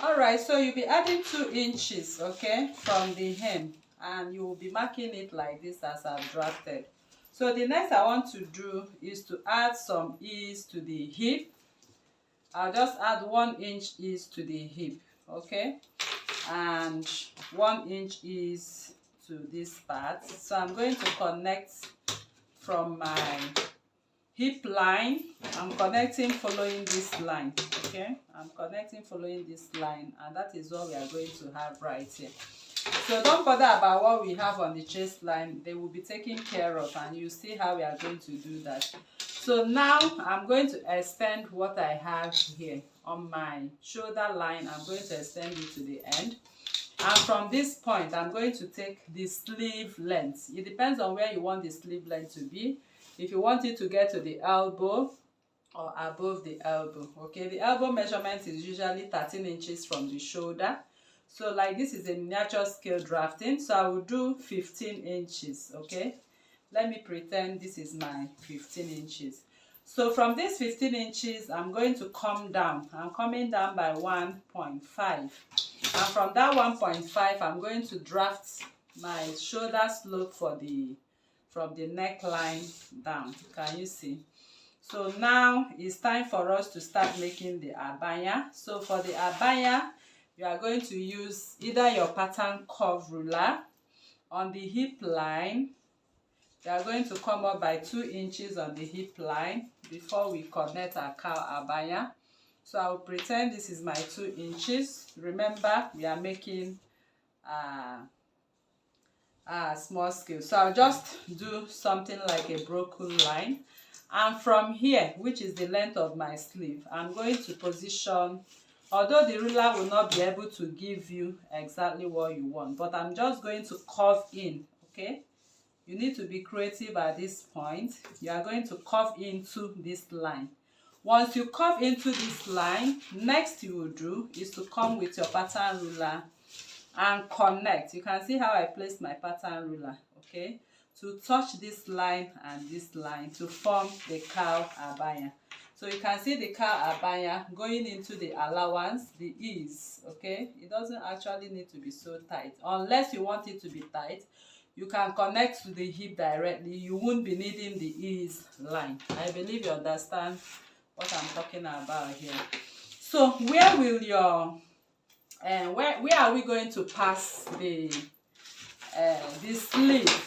All right, so you'll be adding 2 inches, okay, from the hem, and you will be marking it like this as I've drafted. So the next I want to do is to add some ease to the hip. I'll just add 1 inch ease to the hip, okay, and 1 inch ease to this part. So I'm going to connect from my hip line. I'm connecting following this line, okay, I'm connecting following this line, and that is what we are going to have right here. So don't bother about what we have on the chest line, they will be taken care of, and you see how we are going to do that. So now I'm going to extend what I have here on my shoulder line. I'm going to extend it to the end, and from this point I'm going to take the sleeve length. It depends on where you want the sleeve length to be. If you want it to get to the elbow or above the elbow, okay, the elbow measurement is usually 13 inches from the shoulder. So like this is a miniature scale drafting, so I will do 15 inches, okay. Let me pretend this is my 15 inches. So from this 15 inches, I'm going to come down. I'm coming down by 1.5. And from that 1.5, I'm going to draft my shoulder slope for from the neckline down. Can you see? So now it's time for us to start making the abaya. So for the abaya, you are going to use either your pattern curve ruler. On the hip line, you are going to come up by 2 inches on the hip line before we connect our cowl abaya. So I will pretend this is my 2 inches. Remember, we are making small scale. So I'll just do something like a broken line. And from here, which is the length of my sleeve, I'm going to position, although the ruler will not be able to give you exactly what you want, but I'm just going to curve in, okay? You need to be creative at this point. You are going to curve into this line. Once you curve into this line, next you will do is to come with your pattern ruler and connect. You can see how I placed my pattern ruler, okay, to touch this line and this line to form the cowl abaya. So you can see the cowl abaya going into the allowance, the ease, okay. It doesn't actually need to be so tight. Unless you want it to be tight, you can connect to the hip directly. You won't be needing the ease line. I believe you understand what I'm talking about here. So where will your where are we going to pass the sleeve?